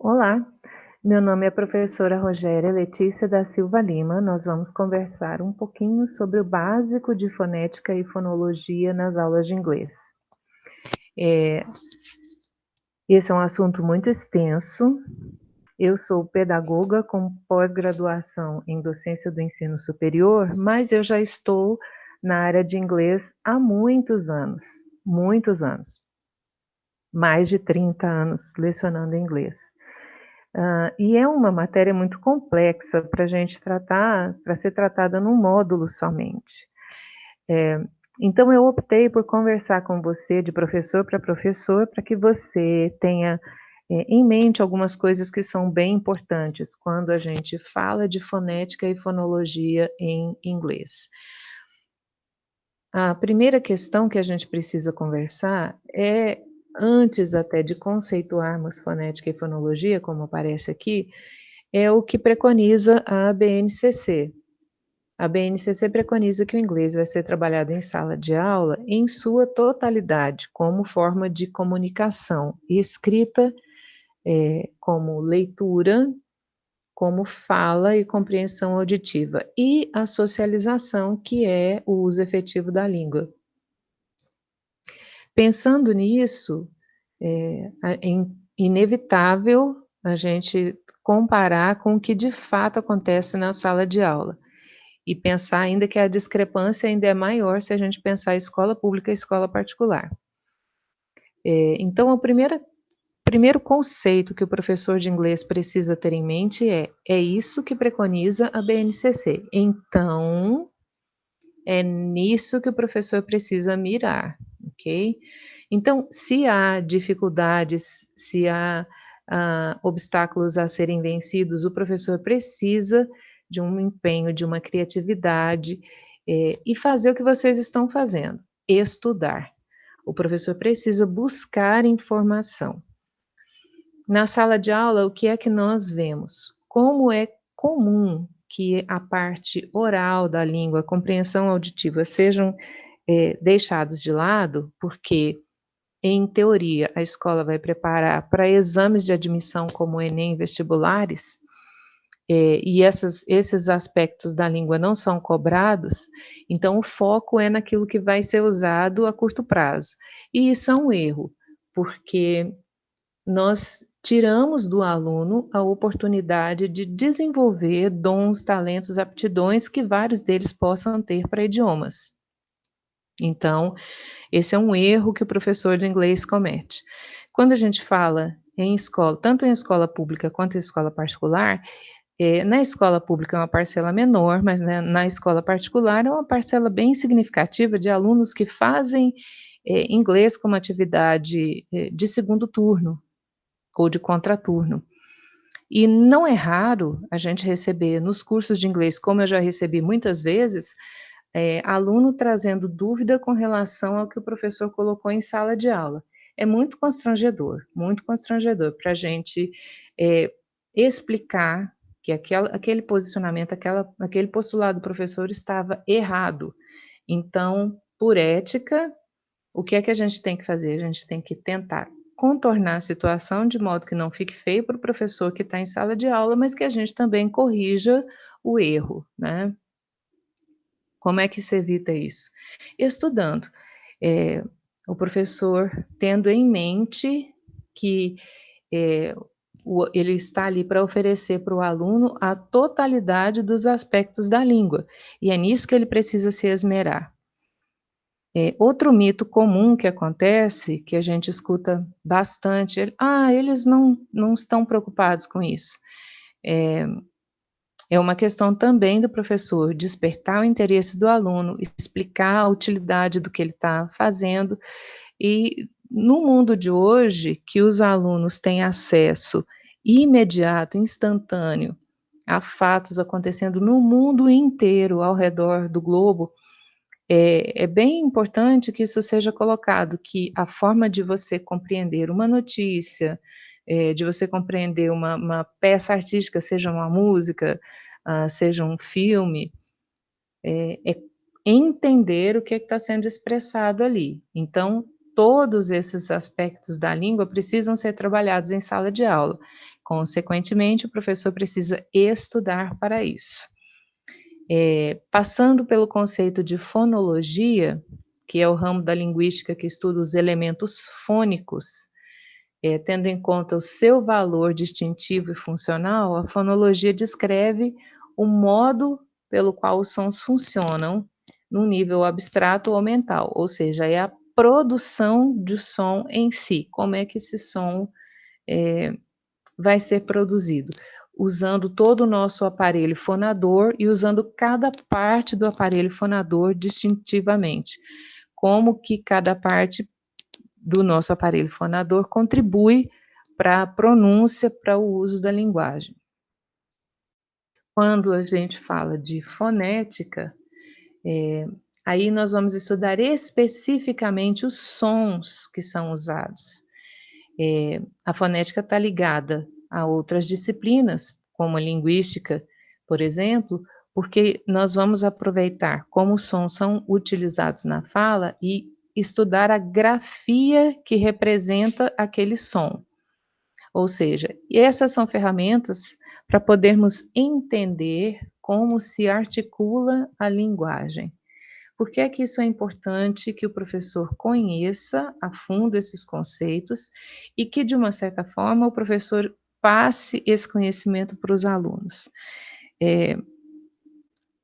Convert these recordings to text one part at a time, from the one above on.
Olá, meu nome é professora Rogéria Letícia da Silva Lima. Nós vamos conversar um pouquinho sobre o básico de fonética e fonologia nas aulas de inglês. É, Esse é um assunto muito extenso. Eu sou pedagoga com pós-graduação em docência do ensino superior, mas eu já estou na área de inglês há muitos anos, mais de 30 anos lecionando inglês. E é uma matéria muito complexa para a gente tratar, para ser tratada num módulo somente. É, então eu optei por conversar com você de professor para professor, para que você tenha em mente algumas coisas que são bem importantes quando a gente fala de fonética e fonologia em inglês. A primeira questão que a gente precisa conversar é, antes até de conceituarmos fonética e fonologia, como aparece aqui, é o que preconiza a BNCC. A BNCC preconiza que o inglês vai ser trabalhado em sala de aula em sua totalidade, como forma de comunicação, escrita, como leitura, como fala e compreensão auditiva, e a socialização, que é o uso efetivo da língua. Pensando nisso, é inevitável a gente comparar com o que de fato acontece na sala de aula. E pensar ainda que a discrepância ainda é maior se a gente pensar escola pública e escola particular. Então o primeiro conceito que o professor de inglês precisa ter em mente é isso que preconiza a BNCC. Então, é nisso que o professor precisa mirar, ok? Então, se há dificuldades, se há obstáculos a serem vencidos, o professor precisa de um empenho, de uma criatividade, e fazer o que vocês estão fazendo, estudar. O professor precisa buscar informação. Na sala de aula, o que é que nós vemos? Como é comum que a parte oral da língua, a compreensão auditiva, sejam deixados de lado, porque, em teoria, a escola vai preparar para exames de admissão como o Enem e vestibulares, e esses aspectos da língua não são cobrados, então o foco é naquilo que vai ser usado a curto prazo. E isso é um erro, porque nós tiramos do aluno a oportunidade de desenvolver dons, talentos, aptidões que vários deles possam ter para idiomas. Então, esse é um erro que o professor de inglês comete. Quando a gente fala em escola, tanto em escola pública quanto em escola particular, na escola pública é uma parcela menor, mas, né, na escola particular é uma parcela bem significativa de alunos que fazem inglês como atividade de segundo turno ou de contraturno. E não é raro a gente receber nos cursos de inglês, como eu já recebi muitas vezes, aluno trazendo dúvida com relação ao que o professor colocou em sala de aula. É muito constrangedor para a gente explicar que aquele posicionamento, aquele postulado do professor estava errado. Então, por ética, o que é que a gente tem que fazer? A gente tem que tentar contornar a situação de modo que não fique feio para o professor que está em sala de aula, mas que a gente também corrija o erro, né. Como é que se evita isso? Estudando. Eh, o professor tendo em mente que, eh, ele está ali para oferecer para o aluno a totalidade dos aspectos da língua, e é nisso que ele precisa se esmerar. Outro mito comum que acontece, que a gente escuta bastante, eles não estão preocupados com isso. Eh, É uma questão também do professor despertar o interesse do aluno, explicar a utilidade do que ele está fazendo, e no mundo de hoje, que os alunos têm acesso imediato, instantâneo, a fatos acontecendo no mundo inteiro, ao redor do globo, é bem importante que isso seja colocado, que a forma de você compreender uma notícia, de você compreender uma peça artística, seja uma música, seja um filme, é entender o que está sendo expressado ali. Então, todos esses aspectos da língua precisam ser trabalhados em sala de aula. Consequentemente, o professor precisa estudar para isso. Passando pelo conceito de fonologia, que é o ramo da linguística que estuda os elementos fônicos, tendo em conta o seu valor distintivo e funcional, a fonologia descreve o modo pelo qual os sons funcionam num nível abstrato ou mental, ou seja, é a produção do som em si, como é que esse som vai ser produzido, usando todo o nosso aparelho fonador e usando cada parte do aparelho fonador distintivamente. Como que cada parte do nosso aparelho fonador contribui para a pronúncia, para o uso da linguagem. Quando a gente fala de fonética, eh, aí nós vamos estudar especificamente os sons que são usados. A fonética está ligada a outras disciplinas, como a linguística, por exemplo, porque nós vamos aproveitar como os sons são utilizados na fala e estudar a grafia que representa aquele som. Ou seja, e essas são ferramentas para podermos entender como se articula a linguagem. Por que é que isso é importante que o professor conheça a fundo esses conceitos e que, de uma certa forma, o professor passe esse conhecimento para os alunos? Eh,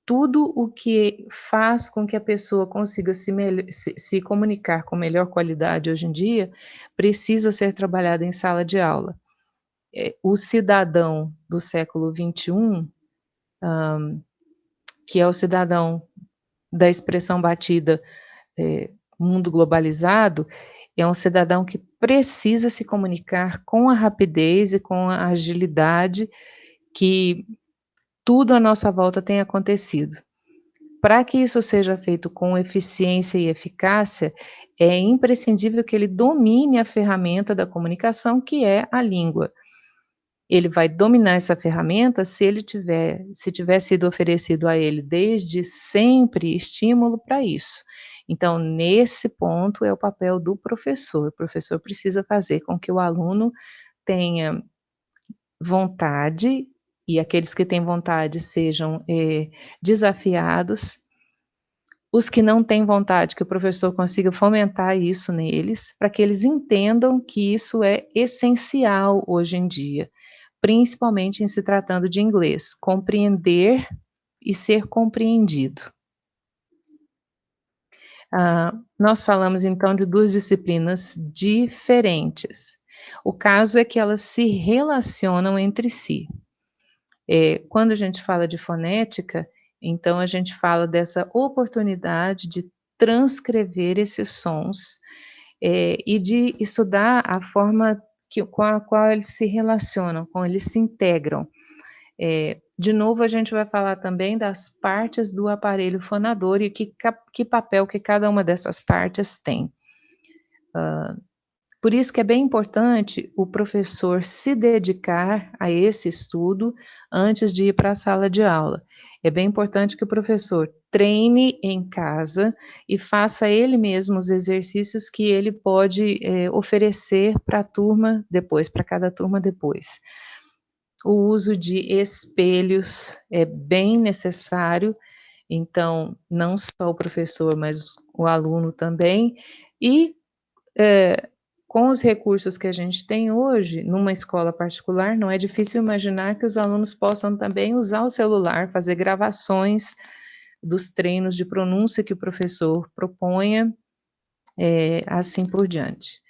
Tudo o que faz com que a pessoa consiga se comunicar com melhor qualidade hoje em dia, precisa ser trabalhado em sala de aula. O cidadão do século XXI, que é o cidadão da expressão batida, mundo globalizado, é um cidadão que precisa se comunicar com a rapidez e com a agilidade que tudo à nossa volta tem acontecido. Para que isso seja feito com eficiência e eficácia, é imprescindível que ele domine a ferramenta da comunicação, que é a língua. Ele vai dominar essa ferramenta se tiver sido oferecido a ele desde sempre estímulo para isso. Então, nesse ponto é o papel do professor. O professor precisa fazer com que o aluno tenha vontade, e aqueles que têm vontade sejam, desafiados. Os que não têm vontade, que o professor consiga fomentar isso neles, para que eles entendam que isso é essencial hoje em dia, principalmente em se tratando de inglês, compreender e ser compreendido. Nós falamos então de 2 disciplinas diferentes. O caso é que elas se relacionam entre si. Quando a gente fala de fonética, então a gente fala dessa oportunidade de transcrever esses sons, e de estudar a forma com a qual eles se relacionam, como eles se integram. De novo, a gente vai falar também das partes do aparelho fonador e que papel que cada uma dessas partes tem. Por isso que é bem importante o professor se dedicar a esse estudo antes de ir para a sala de aula. É bem importante que o professor treine em casa e faça ele mesmo os exercícios que ele pode, oferecer para a turma depois, para cada turma depois. O uso de espelhos é bem necessário, então não só o professor, mas o aluno também. E com os recursos que a gente tem hoje, numa escola particular, não é difícil imaginar que os alunos possam também usar o celular, fazer gravações dos treinos de pronúncia que o professor proponha, assim por diante.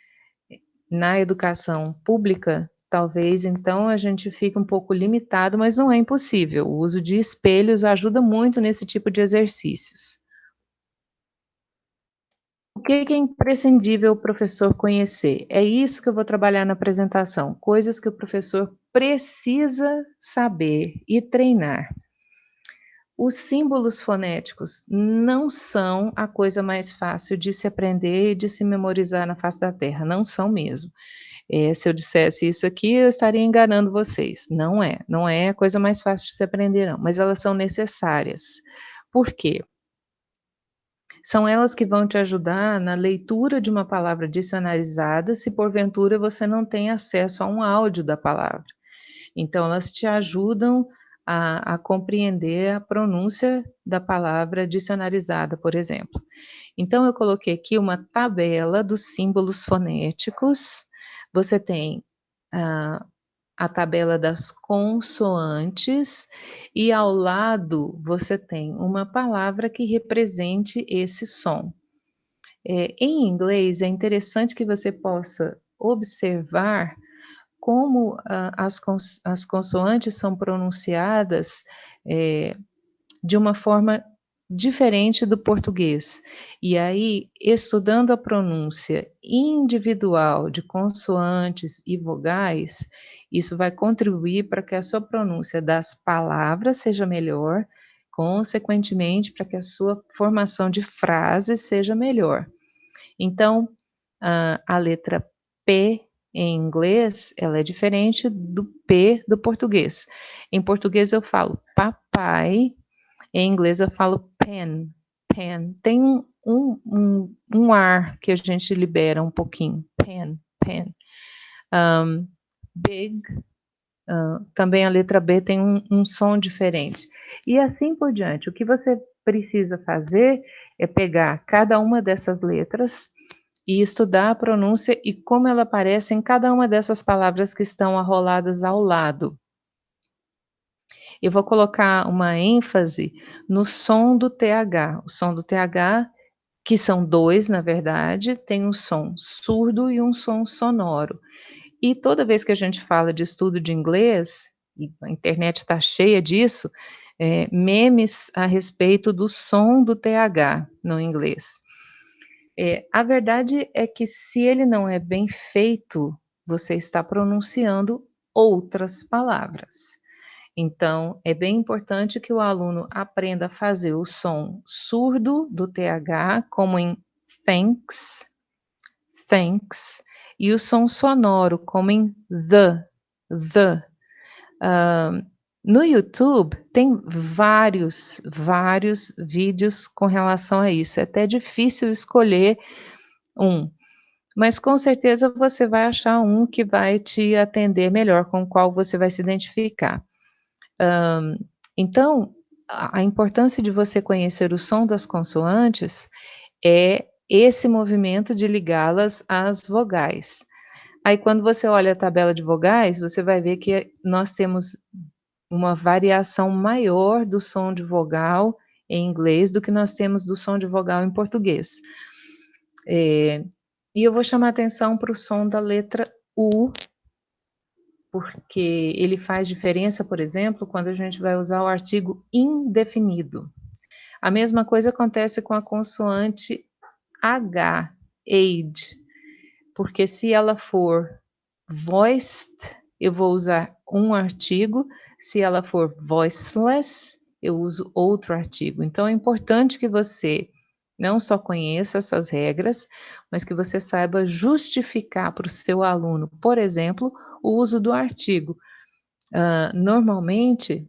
Na educação pública, talvez então a gente fique um pouco limitado, mas não é impossível. O uso de espelhos ajuda muito nesse tipo de exercícios. O que é imprescindível o professor conhecer? É isso que eu vou trabalhar na apresentação, coisas que o professor precisa saber e treinar. Os símbolos fonéticos não são a coisa mais fácil de se aprender e de se memorizar na face da terra, não são mesmo. Se eu dissesse isso aqui, eu estaria enganando vocês. Não é, não é a coisa mais fácil de se aprender não, mas elas são necessárias. Por quê? São elas que vão te ajudar na leitura de uma palavra dicionarizada, se porventura você não tem acesso a um áudio da palavra. Então elas te ajudam a compreender a pronúncia da palavra dicionarizada, por exemplo. Então eu coloquei aqui uma tabela dos símbolos fonéticos. Você tem, ah, a tabela das consoantes e ao lado você tem uma palavra que represente esse som. Em inglês é interessante que você possa observar como as consoantes são pronunciadas, eh, de uma forma diferente do português. E aí, estudando a pronúncia individual de consoantes e vogais, isso vai contribuir para que a sua pronúncia das palavras seja melhor, consequentemente, para que a sua formação de frases seja melhor. Então, a letra P em inglês, ela é diferente do P do português. Em português eu falo papai, em inglês eu falo pen, pen. Tem um ar que a gente libera um pouquinho, pen, pen. Big, também a letra B tem um som diferente. E assim por diante. O que você precisa fazer é pegar cada uma dessas letras e estudar a pronúncia e como ela aparece em cada uma dessas palavras que estão arroladas ao lado. Eu vou colocar uma ênfase no som do TH. O som do TH, que são 2 na verdade, tem um som surdo e um som sonoro. E toda vez que a gente fala de estudo de inglês, e a internet está cheia disso, memes a respeito do som do TH no inglês. A verdade é que se ele não é bem feito, você está pronunciando outras palavras. Então, é bem importante que o aluno aprenda a fazer o som surdo do TH, como em thanks, thanks, e o som sonoro, como em the. No YouTube tem vários vídeos com relação a isso. É até difícil escolher um, mas com certeza você vai achar um que vai te atender melhor, com o qual você vai se identificar. Então, a importância de você conhecer o som das consoantes é esse movimento de ligá-las às vogais. Aí quando você olha a tabela de vogais, você vai ver que nós temos uma variação maior do som de vogal em inglês do que nós temos do som de vogal em português. E eu vou chamar atenção para o som da letra U, porque ele faz diferença, por exemplo, quando a gente vai usar o artigo indefinido. A mesma coisa acontece com a consoante H, age, porque se ela for voiced, eu vou usar um artigo, se ela for voiceless, eu uso outro artigo. Então é importante que você não só conheça essas regras, mas que você saiba justificar para o seu aluno, por exemplo, o uso do artigo. Normalmente,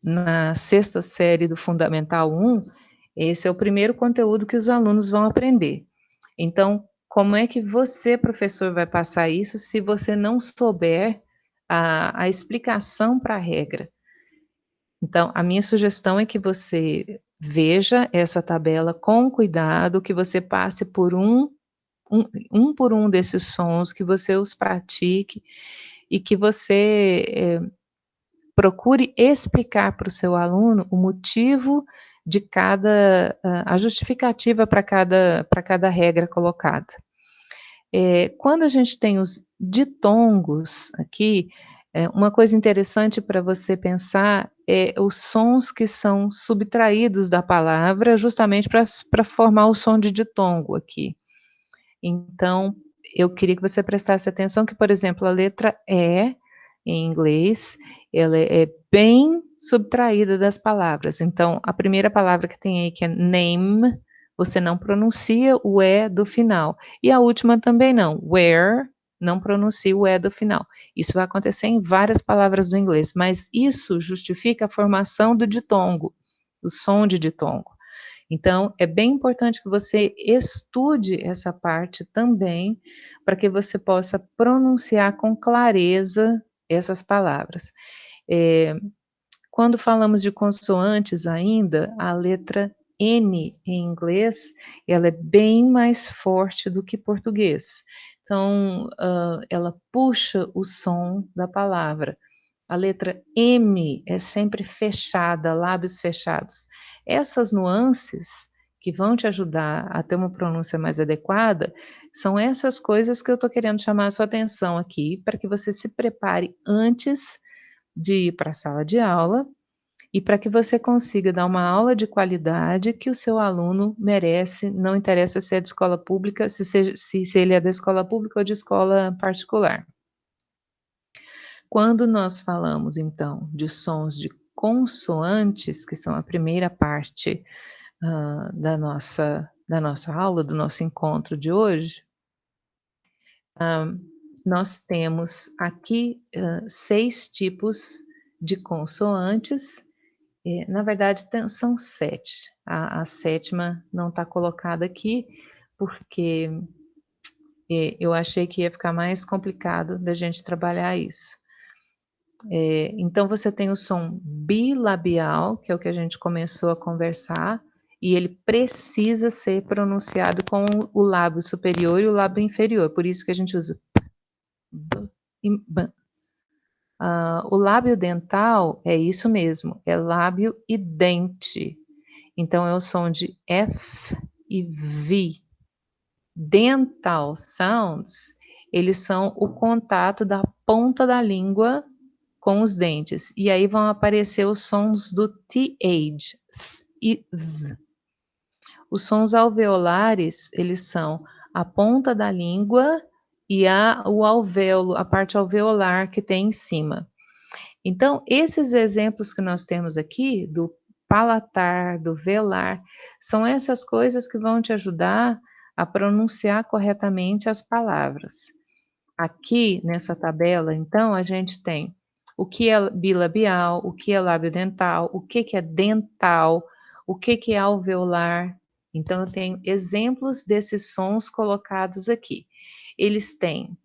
na sexta série do Fundamental 1, esse é o primeiro conteúdo que os alunos vão aprender. Então, como é que você, professor, vai passar isso se você não souber a explicação para a regra? Então, a minha sugestão é que você veja essa tabela com cuidado, que você passe por por um desses sons, que você os pratique e que você procure explicar para o seu aluno o motivo de cada, a justificativa para cada regra colocada. Quando a gente tem os ditongos aqui, uma coisa interessante para você pensar é os sons que são subtraídos da palavra, justamente para formar o som de ditongo aqui. Então, eu queria que você prestasse atenção que, por exemplo, a letra E, em inglês, ela é bem subtraída das palavras. Então, a primeira palavra que tem aí, que é name, você não pronuncia o E do final. E a última também não. Where, não pronuncia o E do final. Isso vai acontecer em várias palavras do inglês, mas isso justifica a formação do ditongo, o som de ditongo. Então, é bem importante que você estude essa parte também, para que você possa pronunciar com clareza essas palavras. Eh, Quando falamos de consoantes ainda, a letra N em inglês, ela é bem mais forte do que português. Então, ela puxa o som da palavra. A letra M é sempre fechada, lábios fechados. Essas nuances que vão te ajudar a ter uma pronúncia mais adequada, são essas coisas que eu estou querendo chamar a sua atenção aqui, para que você se prepare antes de ir para a sala de aula e para que você consiga dar uma aula de qualidade que o seu aluno merece, não interessa se é de escola pública, se ele é da escola pública ou de escola particular. Quando nós falamos, então, de sons de consoantes, que são a primeira parte, da nossa aula, do nosso encontro de hoje, nós temos aqui, 6 tipos de consoantes, na verdade são 7. A sétima não está colocada aqui, porque, eu achei que ia ficar mais complicado da gente trabalhar isso. Então você tem o som bilabial, que é o que a gente começou a conversar, e ele precisa ser pronunciado com o lábio superior e o lábio inferior, por isso que a gente usa b e ban. O lábio dental é isso mesmo, é lábio e dente. Então é o som de F e V. Dental sounds, eles são o contato da ponta da língua com os dentes, e aí vão aparecer os sons do TH, th e z. Os sons alveolares, eles são a ponta da língua e o alvéolo, a parte alveolar que tem em cima. Então, esses exemplos que nós temos aqui, do palatar, do velar, são essas coisas que vão te ajudar a pronunciar corretamente as palavras. Aqui nessa tabela, então, a gente tem o que é bilabial, o que é lábio dental, o que é dental, o que é alveolar. Então, eu tenho exemplos desses sons colocados aqui. Eles têm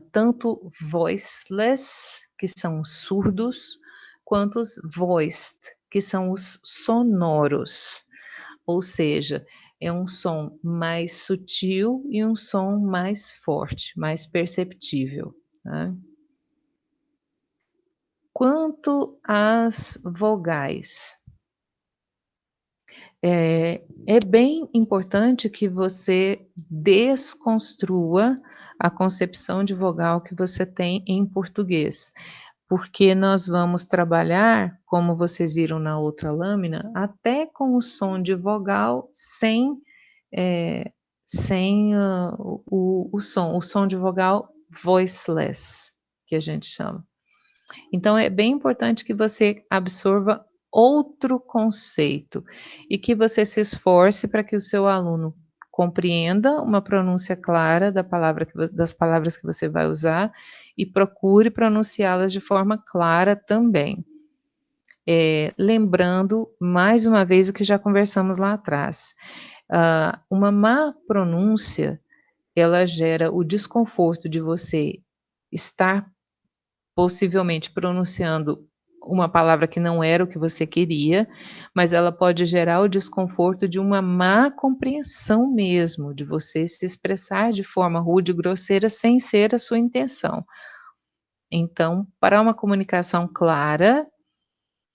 tanto voiceless, que são os surdos, quanto os voiced, que são os sonoros. Ou seja, é um som mais sutil e um som mais forte, mais perceptível, né. Quanto às vogais, é bem importante que você desconstrua a concepção de vogal que você tem em português, porque nós vamos trabalhar, como vocês viram na outra lâmina, até com o som de vogal eh, sem, o som de vogal voiceless, que a gente chama. Então é bem importante que você absorva outro conceito e que você se esforce para que o seu aluno compreenda uma pronúncia clara das palavras que você vai usar e procure pronunciá-las de forma clara também. Lembrando mais uma vez o que já conversamos lá atrás, uma má pronúncia, ela gera o desconforto de você estar possivelmente pronunciando uma palavra que não era o que você queria, mas ela pode gerar o desconforto de uma má compreensão mesmo, de você se expressar de forma rude e grosseira sem ser a sua intenção. Então, para uma comunicação clara,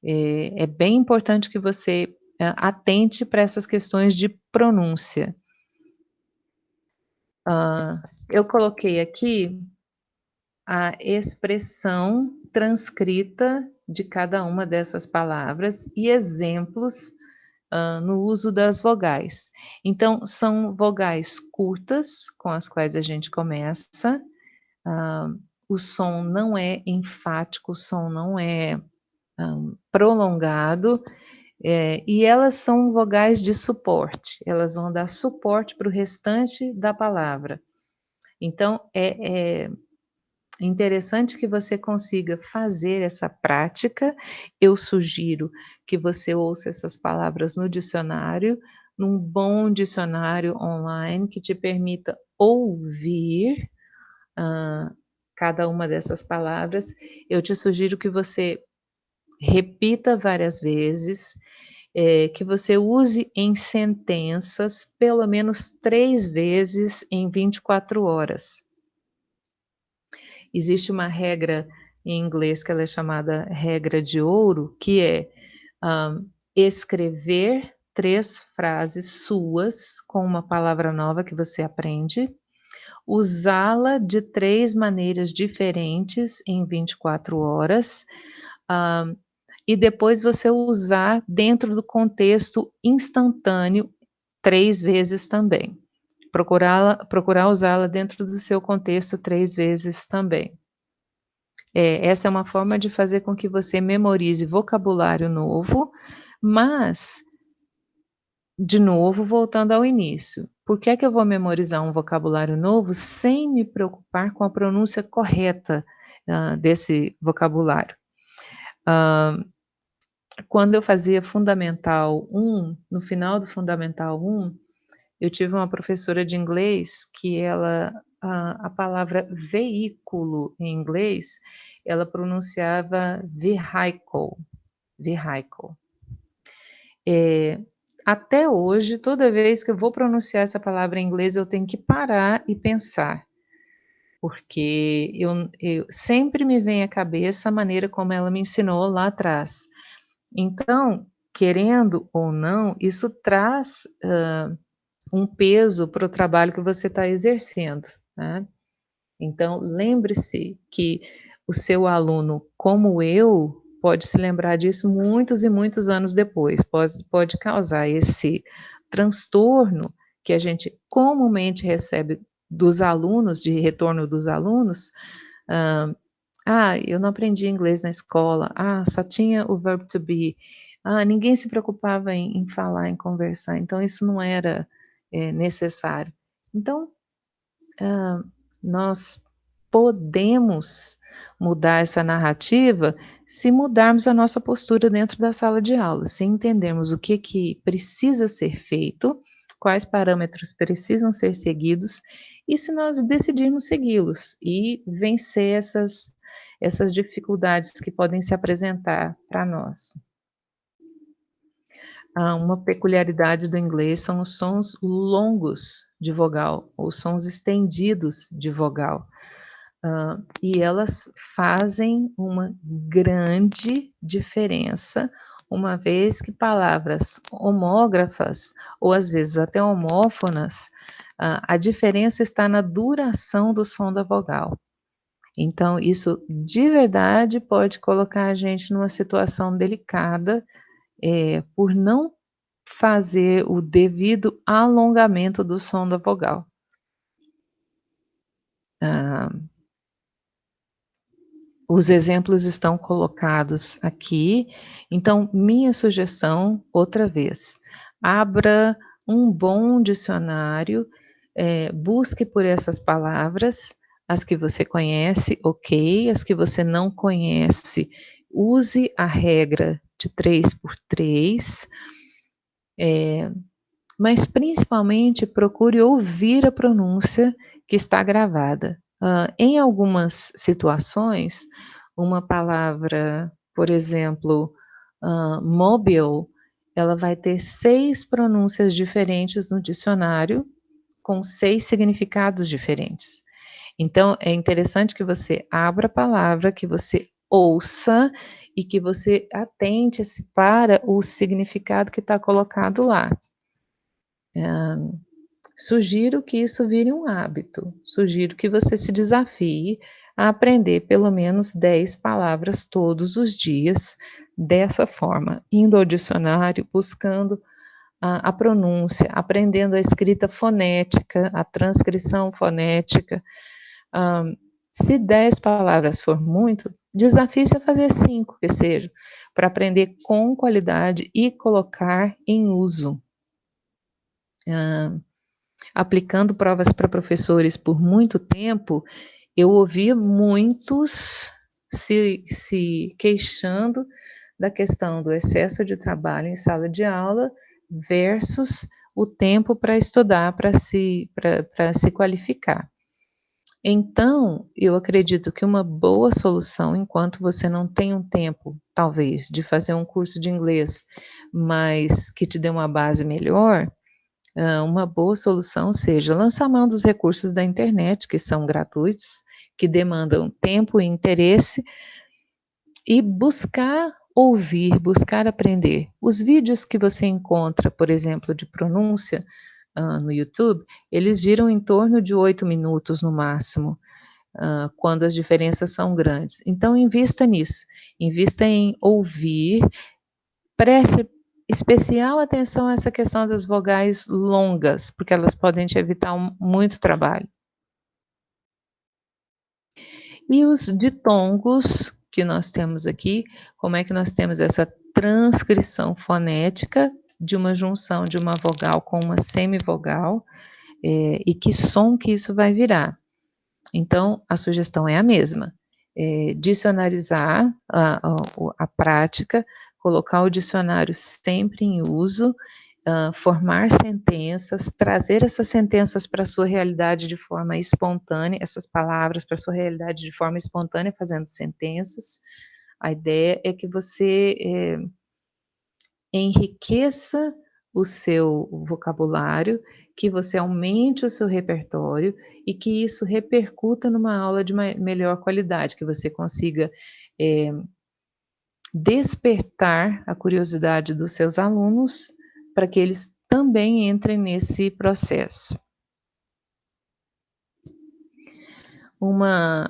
é bem importante que você, atente para essas questões de pronúncia. Eu coloquei aqui a expressão transcrita de cada uma dessas palavras e exemplos, no uso das vogais. Então, são vogais curtas com as quais a gente começa, o som não é enfático, o som não é, prolongado, e elas são vogais de suporte, elas vão dar suporte para o restante da palavra. Então, é interessante que você consiga fazer essa prática. Eu sugiro que você ouça essas palavras no dicionário, num bom dicionário online que te permita ouvir, hã, cada uma dessas palavras, eu te sugiro que você repita várias vezes, que você use em sentenças pelo menos 3 vezes em 24 horas. Existe uma regra em inglês que ela é chamada regra de ouro, que é, hã, escrever 3 frases suas com uma palavra nova que você aprende, usá-la de 3 maneiras diferentes em 24 horas, hã, e depois você usar dentro do contexto instantâneo 3 vezes também. Procurar usá-la dentro do seu contexto 3 vezes também. Essa é uma forma de fazer com que você memorize vocabulário novo, mas, de novo, voltando ao início, por que é que eu vou memorizar um vocabulário novo sem me preocupar com a pronúncia correta, desse vocabulário? Hã, Quando eu fazia Fundamental 1, no final do Fundamental 1, eu tive uma professora de inglês que ela a palavra veículo em inglês, ela pronunciava vehicle, vehicle. Eh, Até hoje, toda vez que eu vou pronunciar essa palavra em inglês, eu tenho que parar e pensar, porque eu sempre me vem à cabeça a maneira como ela me ensinou lá atrás. Então, querendo ou não, isso traz, um peso para o trabalho que você está exercendo, né. Então lembre-se que o seu aluno, como eu, pode se lembrar disso muitos e muitos anos depois, pode causar esse transtorno que a gente comumente recebe dos alunos, de retorno dos alunos, hã: "Ah, eu não aprendi inglês na escola. Ah, só tinha o verbo to be. Ah, ninguém se preocupava em falar, em conversar, então isso não era, necessário". Então, hã, nós podemos mudar essa narrativa se mudarmos a nossa postura dentro da sala de aula, se entendermos o que precisa ser feito, quais parâmetros precisam ser seguidos e se nós decidirmos segui-los e vencer essas dificuldades que podem se apresentar para nós. Uma peculiaridade do inglês são os sons longos de vogal, ou sons estendidos de vogal. E elas fazem uma grande diferença, uma vez que palavras homógrafas, ou às vezes até homófonas, a diferença está na duração do som da vogal. Então isso de verdade pode colocar a gente numa situação delicada, por não fazer o devido alongamento do som da vogal. Ah, os exemplos estão colocados aqui, então minha sugestão, outra vez, abra um bom dicionário, busque por essas palavras, as que você conhece, ok, as que você não conhece, use a regra de 3 por 3. Mas principalmente procure ouvir a pronúncia que está gravada. Em algumas situações, uma palavra, por exemplo, mobile, ela vai ter 6 pronúncias diferentes no dicionário, com 6 significados diferentes. Então é interessante que você abra a palavra, que você ouça e que você atente-se para o significado que está colocado lá. Hã, Sugiro que isso vire um hábito, sugiro que você se desafie a aprender pelo menos 10 palavras todos os dias, dessa forma, indo ao dicionário, buscando a pronúncia, aprendendo a escrita fonética, a transcrição fonética. Hã, Se 10 palavras for muito, desafie-se a fazer 5 que seja, para aprender com qualidade e colocar em uso. Hã Aplicando provas para professores por muito tempo, eu ouvia muitos se queixando da questão do excesso de trabalho em sala de aula versus o tempo para estudar, para se qualificar. Então, eu acredito que uma boa solução, enquanto você não tem um tempo, talvez, de fazer um curso de inglês, mas que te dê uma base melhor, uma boa solução seja lançar mão dos recursos da internet, que são gratuitos, que demandam tempo e interesse, e buscar ouvir, buscar aprender. Os vídeos que você encontra, por exemplo, de pronúncia, no YouTube, eles giram em torno de 8 minutos no máximo, quando as diferenças são grandes. Então invista nisso, invista em ouvir, preste especial atenção a essa questão das vogais longas, porque elas podem te evitar muito trabalho. E os ditongos que nós temos aqui, como é que nós temos essa transcrição fonética de uma junção de uma vogal com uma semivogal, e que som que isso vai virar. Então, a sugestão é a mesma, dicionarizar a prática, colocar o dicionário sempre em uso, formar sentenças, trazer essas sentenças para a sua realidade de forma espontânea, essas palavras para a sua realidade de forma espontânea, fazendo sentenças. A ideia é que você, enriqueça o seu vocabulário, que você aumente o seu repertório e que isso repercuta numa aula de melhor qualidade, que você consiga, eh, despertar a curiosidade dos seus alunos, para que eles também entrem nesse processo. Uma,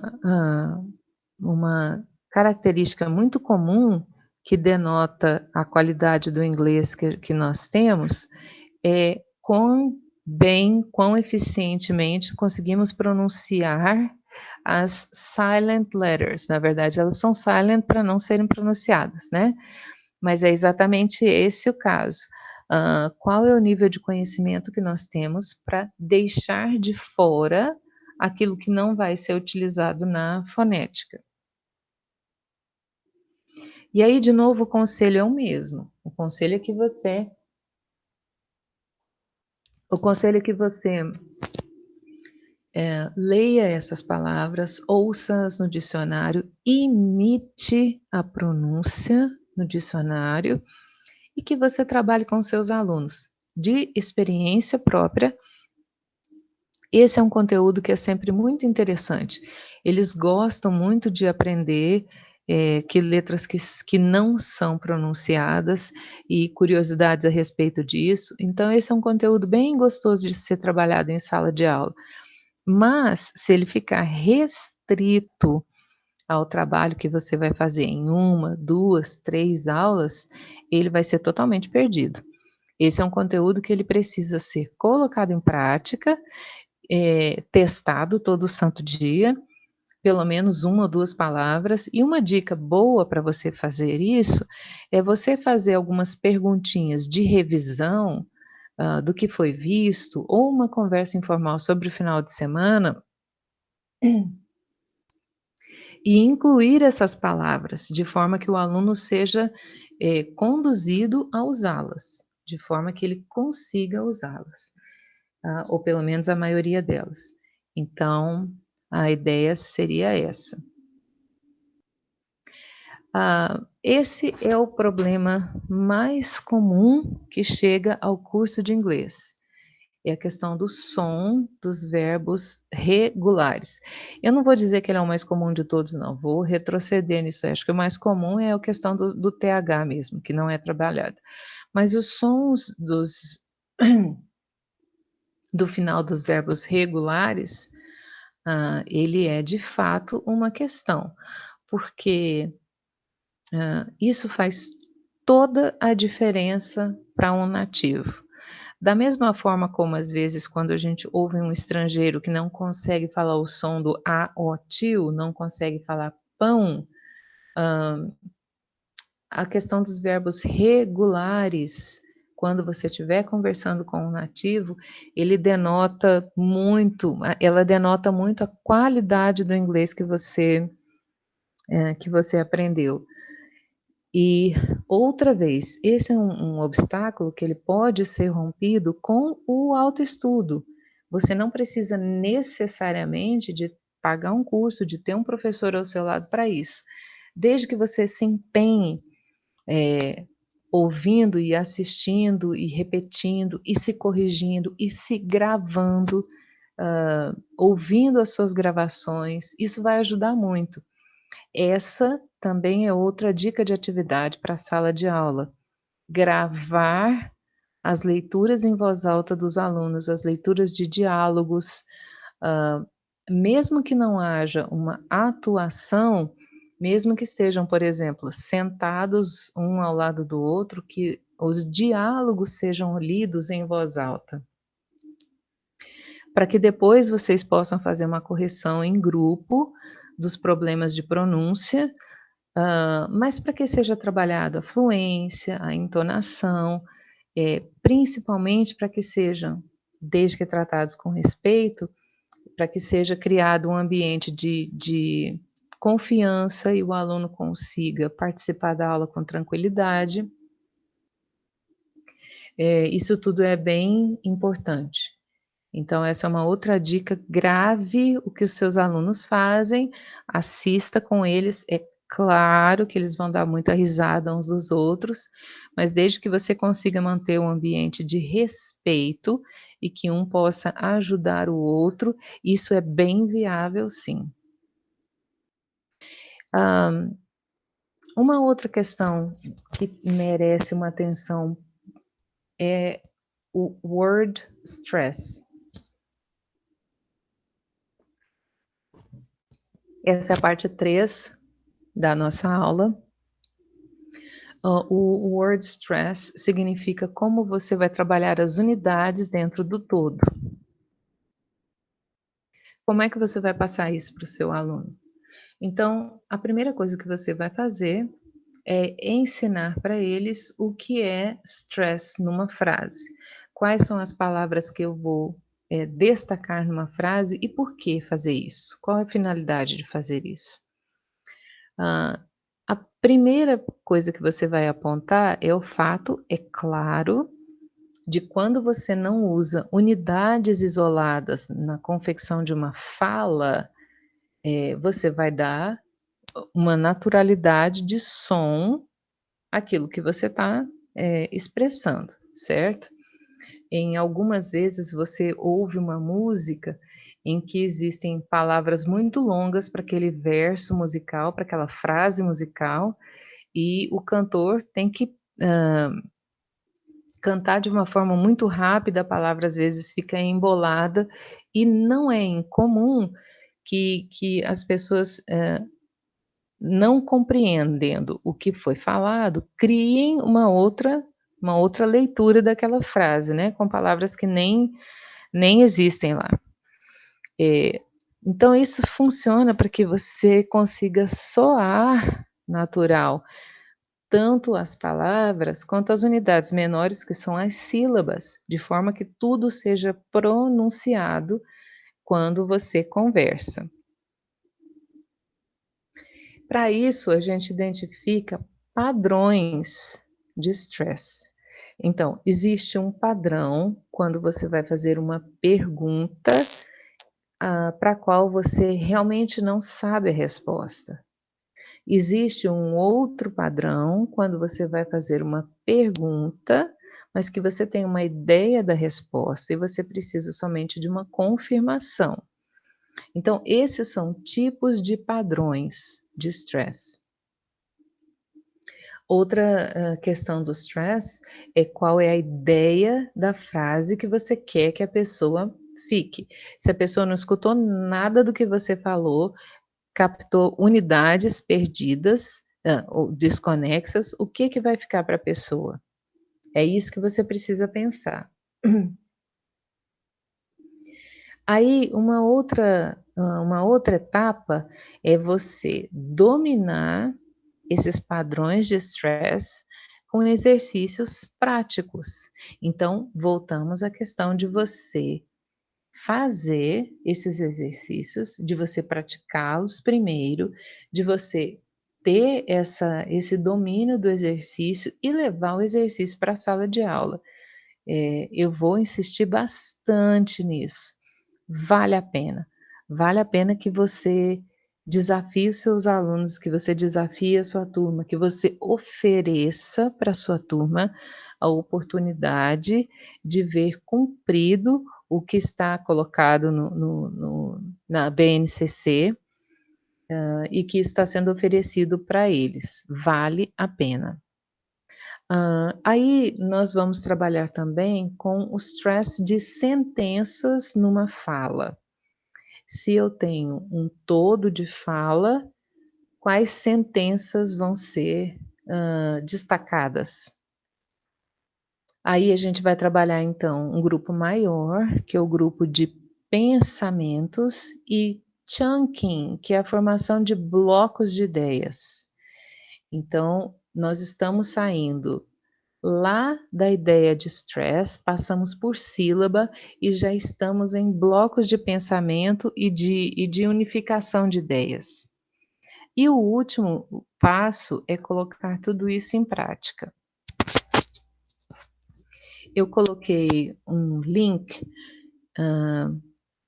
uma característica muito comum que denota a qualidade do inglês que nós temos, é quão bem, quão eficientemente conseguimos pronunciar as silent letters. Na verdade, elas são silent para não serem pronunciadas, né, mas é exatamente esse o caso. Qual é o nível de conhecimento que nós temos para deixar de fora aquilo que não vai ser utilizado na fonética? E aí, de novo, o conselho é o mesmo. O conselho é que você leia essas palavras, ouça-as no dicionário, imite a pronúncia no dicionário e que você trabalhe com seus alunos. De experiência própria, esse é um conteúdo que é sempre muito interessante. Eles gostam muito de aprender, que letras que não são pronunciadas e curiosidades a respeito disso. Então esse é um conteúdo bem gostoso de ser trabalhado em sala de aula. Mas, se ele ficar restrito ao trabalho que você vai fazer em uma, 2, 3 aulas, ele vai ser totalmente perdido. Esse é um conteúdo que ele precisa ser colocado em prática, testado todo santo dia, pelo menos 1 ou 2 palavras. E uma dica boa para você fazer isso, é você fazer algumas perguntinhas de revisão, do que foi visto, ou uma conversa informal sobre o final de semana, e incluir essas palavras, de forma que o aluno seja, conduzido a usá-las, de forma que ele consiga usá-las, tá, ou pelo menos a maioria delas. Então, a ideia seria essa. Esse é o problema mais comum que chega ao curso de inglês. É a questão do som dos verbos regulares. Eu não vou dizer que ele é o mais comum de todos não, vou retroceder nisso aí, acho que o mais comum é a questão do TH mesmo, que não é trabalhado. Mas os sons do final dos verbos regulares, ele é de fato uma questão, porque, isso faz toda a diferença para um nativo. Da mesma forma como às vezes quando a gente ouve um estrangeiro que não consegue falar o som do "a", "o", "tio", não consegue falar pão, a questão dos verbos regulares, quando você estiver conversando com um nativo, ela denota muito a qualidade do inglês que você aprendeu. E, outra vez, esse é um obstáculo que ele pode ser rompido com o autoestudo, Você não precisa necessariamente de pagar um curso, de ter um professor ao seu lado para isso. Desde que você se empenhe, eh, ouvindo e assistindo e repetindo e se corrigindo e se gravando, ouvindo as suas gravações, isso vai ajudar muito. Essa também é outra dica de atividade para a sala de aula. Gravar as leituras em voz alta dos alunos, as leituras de diálogos, hã, mesmo que não haja uma atuação, mesmo que estejam, por exemplo, sentados um ao lado do outro, que os diálogos sejam lidos em voz alta, para que depois vocês possam fazer uma correção em grupo dos problemas de pronúncia, mas para que seja trabalhado a fluência, a entonação, principalmente para que sejam, desde que tratados com respeito, para que seja criado um ambiente de confiança e o aluno consiga participar da aula com tranquilidade. Isso tudo é bem importante. Então essa é uma outra dica: grave o que os seus alunos fazem, assista com eles, é claro que eles vão dar muita risada uns dos outros, mas desde que você consiga manter um ambiente de respeito e que um possa ajudar o outro, isso é bem viável sim. Hã, uma outra questão que merece uma atenção é o word stress. Essa é a parte 3 da nossa aula. O word stress significa como você vai trabalhar as unidades dentro do todo. Como é que você vai passar isso para o seu aluno? Então, a primeira coisa que você vai fazer é ensinar para eles o que é stress numa frase. Quais são as palavras que eu vou, destacar numa frase e por que fazer isso? Qual é a finalidade de fazer isso? Hã, a primeira coisa que você vai apontar é o fato, é claro, de quando você não usa unidades isoladas na confecção de uma fala, você vai dar uma naturalidade de som àquilo que você está, expressando, certo? Em algumas vezes você ouve uma música em que existem palavras muito longas para aquele verso musical, para aquela frase musical, e o cantor tem que, cantar de uma forma muito rápida, a palavra às vezes fica embolada, e não é incomum que as pessoas, não compreendendo o que foi falado, criem uma outra leitura daquela frase, né, com palavras que nem existem lá. Eh, então isso funciona para que você consiga soar natural, tanto as palavras quanto as unidades menores, que são as sílabas, de forma que tudo seja pronunciado quando você conversa. Para isso, a gente identifica padrões de stress. Então, existe um padrão quando você vai fazer uma pergunta, para a qual você realmente não sabe a resposta. Existe um outro padrão quando você vai fazer uma pergunta, mas que você tem uma ideia da resposta e você precisa somente de uma confirmação. Então, esses são tipos de padrões de stress. Outra, questão do stress é qual é a ideia da frase que você quer que a pessoa fique. Se a pessoa não escutou nada do que você falou, captou unidades perdidas, ou desconexas, o que que vai ficar para a pessoa? É isso que você precisa pensar. Aí uma outra etapa é você dominar esses padrões de stress com exercícios práticos. Então, voltamos à questão de você fazer esses exercícios, de você praticá-los primeiro, de você ter esse domínio do exercício e levar o exercício para a sala de aula. Eu vou insistir bastante nisso. vale a pena. Vale a pena que você desafie os seus alunos, que você desafie a sua turma, que você ofereça para a sua turma a oportunidade de ver cumprido o que está colocado na BNCC, e que está sendo oferecido para eles. Vale a pena. Aí nós vamos trabalhar também com o stress de sentenças numa fala. Se eu tenho um todo de fala, quais sentenças vão ser, destacadas? Aí a gente vai trabalhar então um grupo maior, que é o grupo de pensamentos, e chunking, que é a formação de blocos de ideias. Então, nós estamos saindo lá da ideia de stress, passamos por sílaba e já estamos em blocos de pensamento e de unificação de ideias. E o último passo é colocar tudo isso em prática. Eu coloquei um link,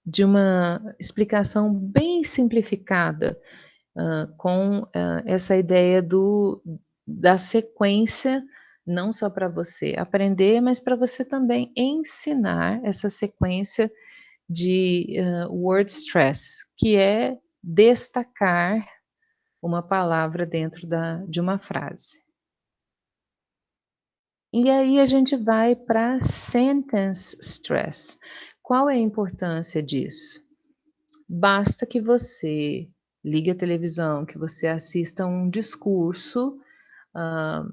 de uma explicação bem simplificada, com, essa ideia da sequência, não só para você aprender, mas para você também ensinar essa sequência de, word stress, que é destacar uma palavra dentro de uma frase. E aí a gente vai para sentence stress. Qual é a importância disso? Basta que você ligue a televisão, que você assista um discurso, hã,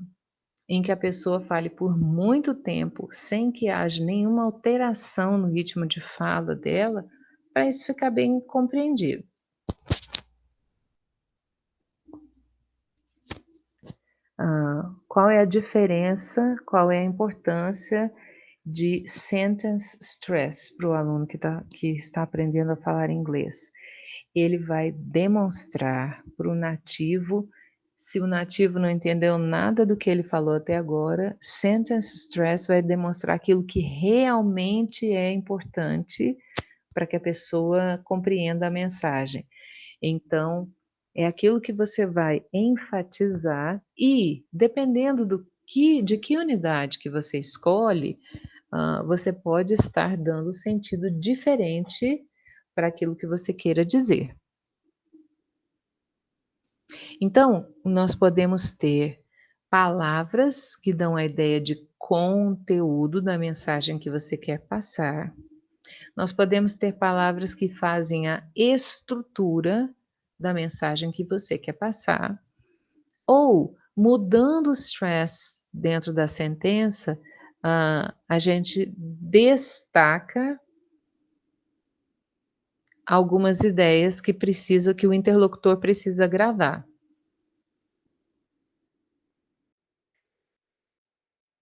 em que a pessoa fale por muito tempo, sem que haja nenhuma alteração no ritmo de fala dela, para isso ficar bem compreendido. Qual é a diferença, qual é a importância de sentence stress para o aluno que está aprendendo a falar inglês? Ele vai demonstrar para o nativo, se o nativo não entendeu nada do que ele falou até agora, sentence stress vai demonstrar aquilo que realmente é importante para que a pessoa compreenda a mensagem. Então, é aquilo que você vai enfatizar e, dependendo de que unidade que você escolhe, você pode estar dando sentido diferente para aquilo que você queira dizer. Então, nós podemos ter palavras que dão a ideia de conteúdo da mensagem que você quer passar. Nós podemos ter palavras que fazem a estrutura da mensagem que você quer passar, ou mudando o stress dentro da sentença, a gente destaca algumas ideias que o interlocutor precisa gravar.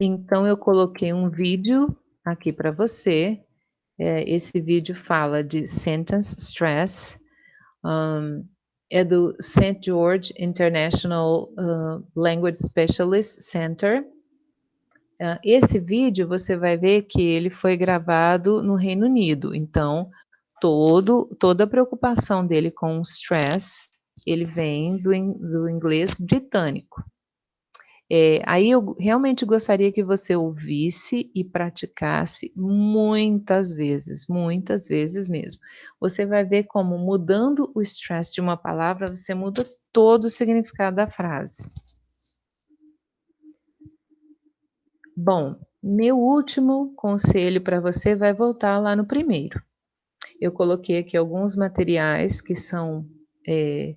Então eu coloquei um vídeo aqui para você, esse vídeo fala de sentence stress, hã, é do St. George International, Language Specialist Center. Esse vídeo você vai ver que ele foi gravado no Reino Unido, então toda a preocupação dele com o stress, ele vem do inglês britânico. Aí eu realmente gostaria que você ouvisse e praticasse muitas vezes mesmo. Você vai ver como mudando o stress de uma palavra, você muda todo o significado da frase. Bom, meu último conselho para você vai voltar lá no primeiro. Eu coloquei aqui alguns materiais que são, eh,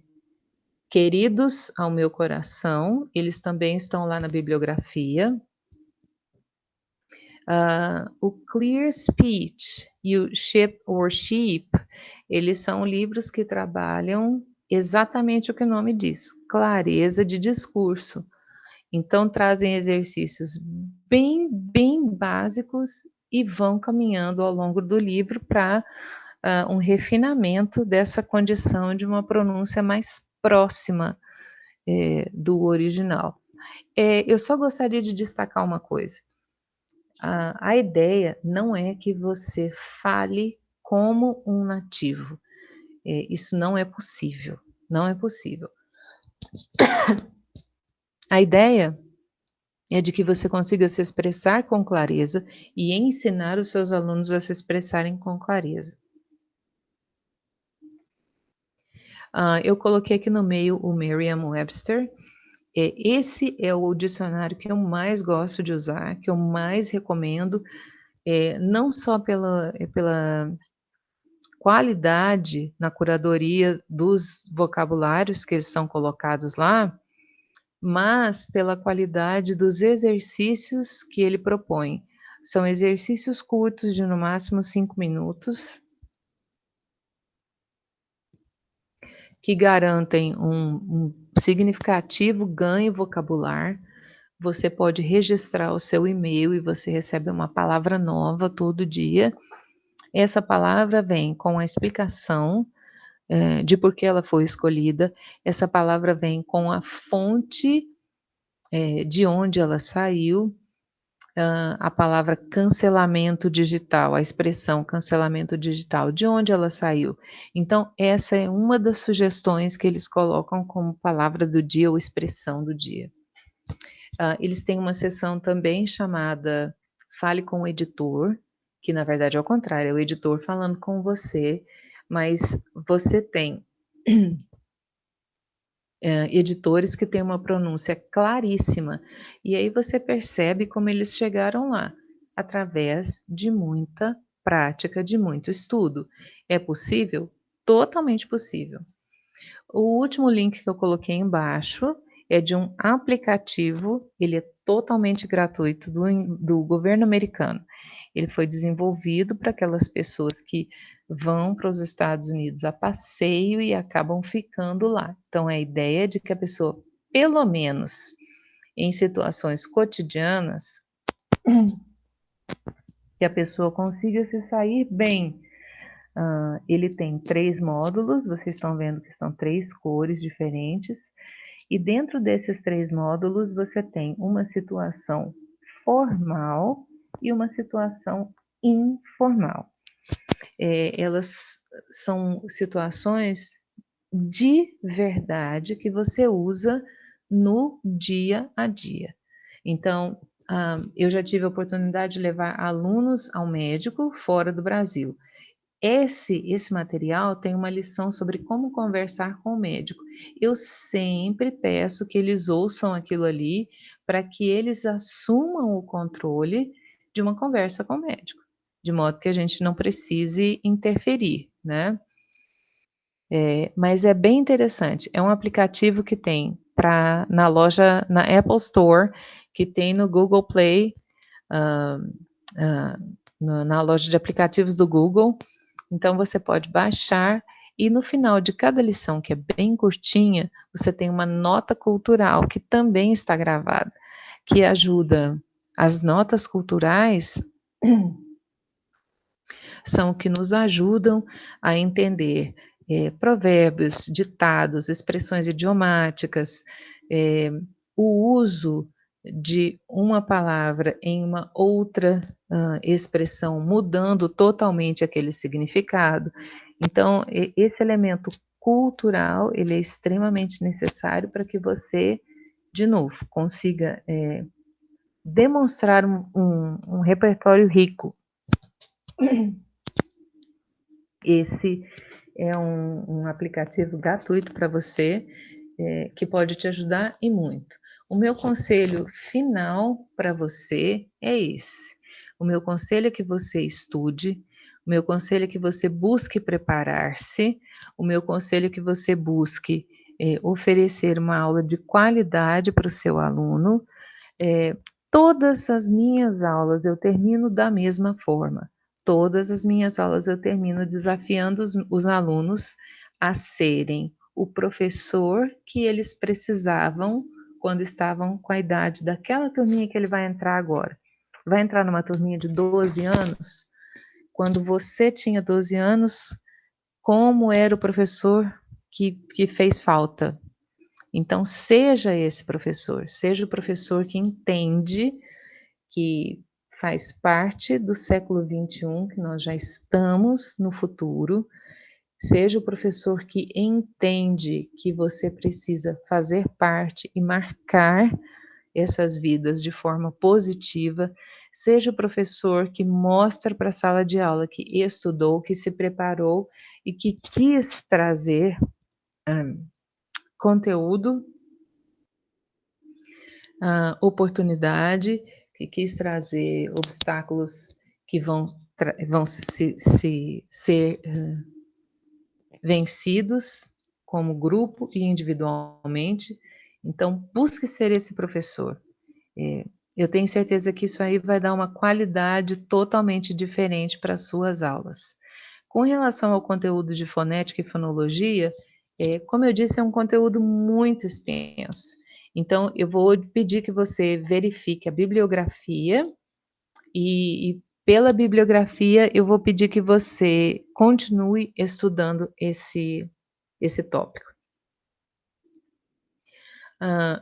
queridos ao meu coração, eles também estão lá na bibliografia. O Clear Speech e o Ship or Sheep, eles são livros que trabalham exatamente o que o nome diz, clareza de discurso. Então trazem exercícios bem básicos e vão caminhando ao longo do livro para, um refinamento dessa condição de uma pronúncia mais próxima, do original. Eu só gostaria de destacar uma coisa. A ideia não é que você fale como um nativo. Isso não é possível, não é possível. A ideia é de que você consiga se expressar com clareza e ensinar os seus alunos a se expressarem com clareza. Eu coloquei aqui no meio o Merriam-Webster. Esse é o dicionário que eu mais gosto de usar, que eu mais recomendo, não só pela qualidade na curadoria dos vocabulários que eles são colocados lá, mas pela qualidade dos exercícios que ele propõe. São exercícios curtos de no máximo 5 minutos, que garantem um significativo ganho vocabular. Você pode registrar o seu e-mail e você recebe uma palavra nova todo dia. Essa palavra vem com a explicação, de por que ela foi escolhida. Essa palavra vem com a fonte, de onde ela saiu. A palavra cancelamento digital, a expressão cancelamento digital, de onde ela saiu. Então, essa é uma das sugestões que eles colocam como palavra do dia ou expressão do dia. Eles têm uma seção também chamada Fale com o Editor, que na verdade é o contrário, é o editor falando com você, mas você tem editores que têm uma pronúncia claríssima, e aí você percebe como eles chegaram lá, através de muita prática, de muito estudo. É possível? Totalmente possível. O último link que eu coloquei embaixo é de um aplicativo, ele é totalmente gratuito do governo americano. Ele foi desenvolvido para aquelas pessoas que vão para os Estados Unidos a passeio e acabam ficando lá. Então, a ideia é de que a pessoa, pelo menos em situações cotidianas, que a pessoa consiga se sair bem. Ele tem 3 módulos, vocês estão vendo que são 3 cores diferentes, e dentro desses 3 módulos você tem uma situação formal e uma situação informal. Elas são situações de verdade que você usa no dia a dia. Então, eu já tive a oportunidade de levar alunos ao médico fora do Brasil. Esse material tem uma lição sobre como conversar com o médico. Eu sempre peço que eles ouçam aquilo ali, para que eles assumam o controle de uma conversa com o médico, de modo que a gente não precise interferir, né. Mas é bem interessante, é um aplicativo que tem na loja na Apple Store, que tem no Google Play, hã hã, na loja de aplicativos do Google. Então você pode baixar e no final de cada lição, que é bem curtinha, você tem uma nota cultural que também está gravada, que ajuda. As notas culturais são o que nos ajudam a entender, provérbios, ditados, expressões idiomáticas, eh, o uso de uma palavra em uma outra, expressão, mudando totalmente aquele significado. Então, esse elemento cultural, ele é extremamente necessário para que você, de novo, consiga, demonstrar um repertório rico. Esse é um aplicativo gratuito para você, que pode te ajudar e muito. O meu conselho final para você é esse. O meu conselho é que você estude, o meu conselho é que você busque preparar-se, o meu conselho é que você busque, oferecer uma aula de qualidade para o seu aluno. Eh, Todas as minhas aulas eu termino da mesma forma. Todas as minhas aulas eu termino desafiando os alunos a serem o professor que eles precisavam quando estavam com a idade daquela turminha que ele vai entrar agora. Vai entrar numa turminha de 12 anos? Quando você tinha 12 anos, como era o professor que fez falta? Então, seja esse professor, seja o professor que entende, que faz parte do século XXI, que nós já estamos no futuro. Seja o professor que entende que você precisa fazer parte e marcar essas vidas de forma positiva, seja o professor que mostra para a sala de aula que estudou, que se preparou e que quis trazer conteúdo, oportunidade, que quis trazer obstáculos que vão ser vencidos como grupo e individualmente. Então, busque ser esse professor. Eh, eu tenho certeza que isso aí vai dar uma qualidade totalmente diferente para as suas aulas. Com relação ao conteúdo de fonética e fonologia, como eu disse, é um conteúdo muito extenso. Então, eu vou pedir que você verifique a bibliografia e pela bibliografia eu vou pedir que você continue estudando esse tópico.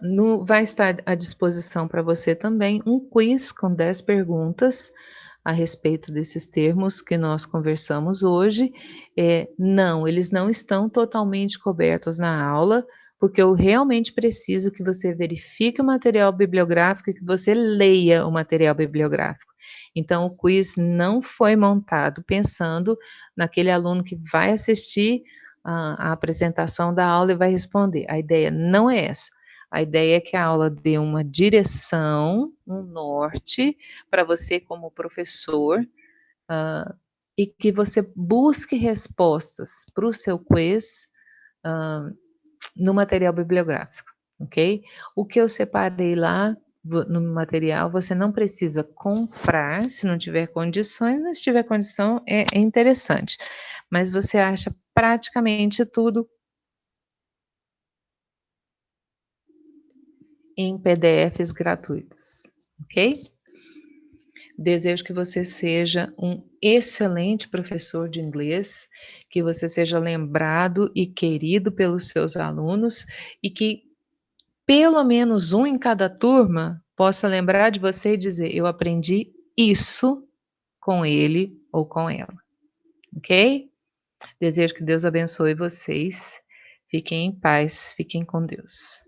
No vai estar à disposição para você também um quiz com 10 perguntas a respeito desses termos que nós conversamos hoje. Não, eles não estão totalmente cobertos na aula, porque eu realmente preciso que você verifique o material bibliográfico e que você leia o material bibliográfico. Então o quiz não foi montado pensando naquele aluno que vai assistir a apresentação da aula e vai responder. A ideia não é essa. A ideia é que a aula dê uma direção, um norte para você como professor, hã, e que você busque respostas para o seu quiz, no material bibliográfico, ok? O que eu separei lá no material, você não precisa comprar se não tiver condições, mas se tiver condição é interessante, mas você acha praticamente tudo em PDFs gratuitos, ok? Desejo que você seja um excelente professor de inglês, que você seja lembrado e querido pelos seus alunos e que pelo menos um em cada turma possa lembrar de você e dizer: "Eu aprendi isso com ele ou com ela", ok? Desejo que Deus abençoe vocês. Fiquem em paz, fiquem com Deus.